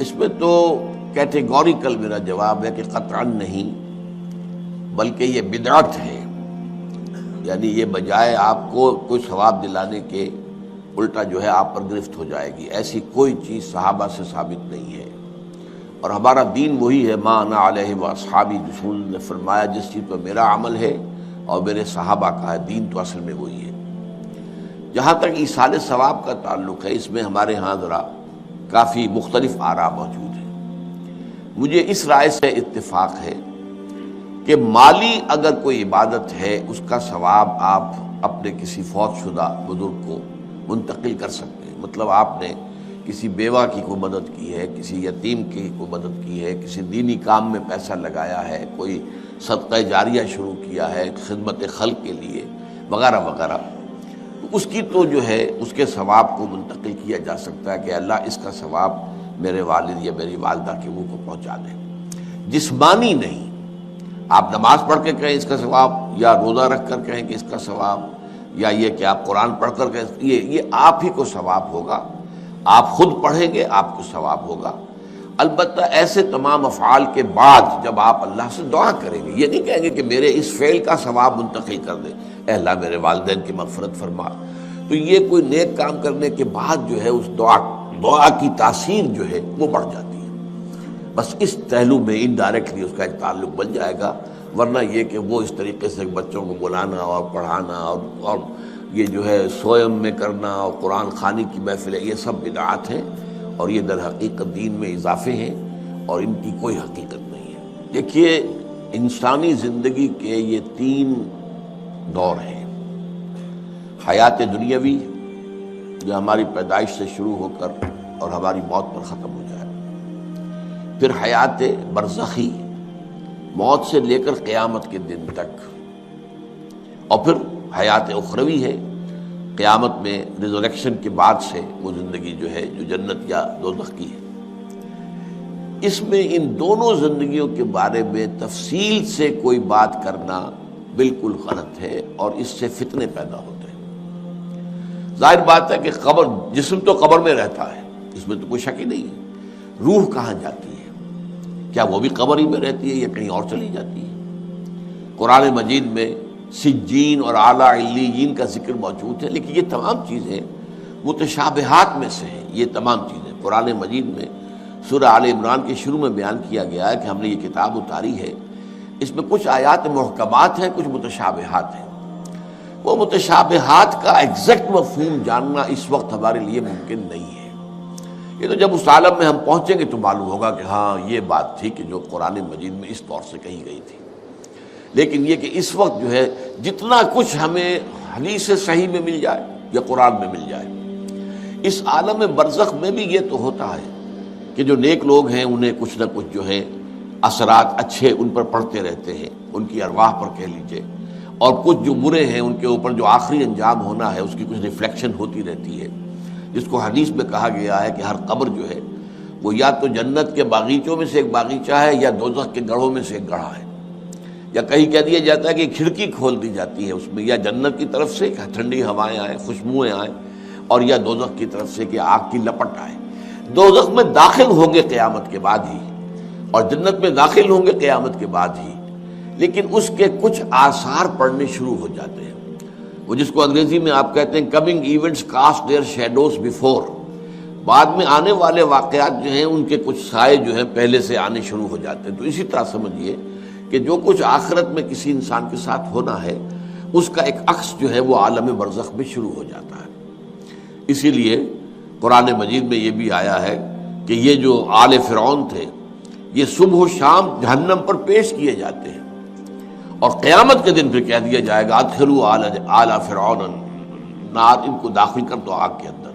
اس میں تو کیٹیگوریکل میرا جواب ہے کہ قطعاً نہیں، بلکہ یہ بدعت ہے. یعنی یہ بجائے آپ کو کوئی ثواب دلانے کے الٹا جو ہے آپ پر گرفت ہو جائے گی. ایسی کوئی چیز صحابہ سے ثابت نہیں ہے، اور ہمارا دین وہی ہے، ما انا علیہ واصحابی. رسول نے فرمایا جس چیز پر میرا عمل ہے اور میرے صحابہ کا ہے، دین تو اصل میں وہی ہے. جہاں تک ایصال ثواب کا تعلق ہے، اس میں ہمارے ہاں ذرا کافی مختلف آراء موجود ہیں. مجھے اس رائے سے اتفاق ہے کہ مالی اگر کوئی عبادت ہے اس کا ثواب آپ اپنے کسی فوت شدہ بزرگ کو منتقل کر سکتے ہیں. مطلب آپ نے کسی بیوہ کی کوئی مدد کی ہے، کسی یتیم کی کوئی مدد کی ہے، کسی دینی کام میں پیسہ لگایا ہے، کوئی صدقہ جاریہ شروع کیا ہے خدمت خلق کے لیے وغیرہ وغیرہ، تو اس کی تو جو ہے اس کے ثواب کو منتقل کیا جا سکتا ہے کہ اللہ اس کا ثواب میرے والد یا میری والدہ کے منہ کو پہنچا دے. جسمانی نہیں. آپ نماز پڑھ کے کہیں اس کا ثواب، یا روزہ رکھ کر کہیں کہ اس کا ثواب، یا یہ کہ آپ قرآن پڑھ کر کہیں یہ آپ ہی کو ثواب ہوگا. آپ خود پڑھیں گے آپ کو ثواب ہوگا. البتہ ایسے تمام افعال کے بعد جب آپ اللہ سے دعا کریں گے، یہ نہیں کہیں گے کہ میرے اس فعل کا ثواب منتقل کر دے، اے اللہ میرے والدین کی مغفرت فرما. تو یہ کوئی نیک کام کرنے کے بعد جو ہے اس دعا کی تاثیر جو ہے وہ بڑھ جاتی ہے. بس اس پہلو میں انڈائریکٹلی اس کا ایک تعلق بن جائے گا، ورنہ یہ کہ وہ اس طریقے سے بچوں کو بلانا اور پڑھانا اور یہ جو ہے سوئم میں کرنا اور قرآن خوانی کی محفلیں، یہ سب بدعات ہیں، اور یہ در حقیقت دین میں اضافے ہیں اور ان کی کوئی حقیقت نہیں ہے. دیکھیے انسانی زندگی کے یہ 3 دور ہیں. حیات دنیاوی جو ہماری پیدائش سے شروع ہو کر اور ہماری موت پر ختم ہو جائے، پھر حیات برزخی موت سے لے کر قیامت کے دن تک، اور پھر حیات اخروی ہے قیامت میں ریزوریکشن کے بعد سے وہ زندگی جو ہے جو جنت یا دوزخ کی ہے. اس میں ان دونوں زندگیوں کے بارے میں تفصیل سے کوئی بات کرنا بالکل غلط ہے، اور اس سے فتنے پیدا ہوتے ہیں. ظاہر بات ہے کہ قبر، جسم تو قبر میں رہتا ہے، اس میں تو کوئی شک ہی نہیں ہے. روح کہاں جاتی ہے؟ کیا وہ بھی قبر ہی میں رہتی ہے یا کہیں اور چلی جاتی ہے؟ قرآن مجید میں سجین اور اعلیٰ علیین کا ذکر موجود ہے، لیکن یہ تمام چیزیں متشابہات میں سے ہیں. یہ تمام چیزیں قرآن مجید میں سورہ آل عمران کے شروع میں بیان کیا گیا ہے کہ ہم نے یہ کتاب اتاری ہے، اس میں کچھ آیات محکمات ہیں، کچھ متشابہات ہیں. وہ متشابہات کا ایگزیکٹ مفہوم جاننا اس وقت ہمارے لیے ممکن نہیں ہے. یہ تو جب اس عالم میں ہم پہنچیں گے تو معلوم ہوگا کہ ہاں یہ بات تھی کہ جو قرآن مجید میں اس طور سے کہی گئی تھی. لیکن یہ کہ اس وقت جو ہے جتنا کچھ ہمیں حدیث صحیح میں مل جائے یا قرآن میں مل جائے، اس عالم برزخ میں بھی یہ تو ہوتا ہے کہ جو نیک لوگ ہیں انہیں کچھ نہ کچھ جو ہے اثرات اچھے ان پر پڑتے رہتے ہیں، ان کی ارواح پر کہہ لیجئے، اور کچھ جو برے ہیں ان کے اوپر جو آخری انجام ہونا ہے اس کی کچھ ریفلیکشن ہوتی رہتی ہے، جس کو حدیث میں کہا گیا ہے کہ ہر قبر جو ہے وہ یا تو جنت کے باغیچوں میں سے ایک باغیچہ ہے یا دوزخ کے گڑھوں میں سے ایک گڑھا ہے. یا کہیں کہہ دیا جاتا ہے کہ کھڑکی کھول دی جاتی ہے اس میں، یا جنت کی طرف سے کہ ٹھنڈی ہوائیں آئیں، خوشبوئیں آئیں، اور یا دوزخ کی طرف سے کہ آگ کی لپٹ آئے. دوزخ میں داخل ہوں گے قیامت کے بعد ہی، اور جنت میں داخل ہوں گے قیامت کے بعد ہی، لیکن اس کے کچھ آثار پڑنے شروع ہو جاتے ہیں. وہ جس کو انگریزی میں آپ کہتے ہیں coming events cast their shadows before, بعد میں آنے والے واقعات جو ہیں ان کے کچھ سائے جو ہیں پہلے سے آنے شروع ہو جاتے ہیں. تو اسی طرح سمجھیے کہ جو کچھ آخرت میں کسی انسان کے ساتھ ہونا ہے اس کا ایک عکس جو ہے وہ عالم برزخ میں شروع ہو جاتا ہے. اسی لیے قرآن مجید میں یہ بھی آیا ہے کہ یہ جو آل فرعون تھے یہ صبح و شام جہنم پر پیش کیے جاتے ہیں، اور قیامت کے دن پھر کہہ دیا جائے گا ادخلوا آل فرعون النار، ان کو داخل کر دو آگ کے اندر.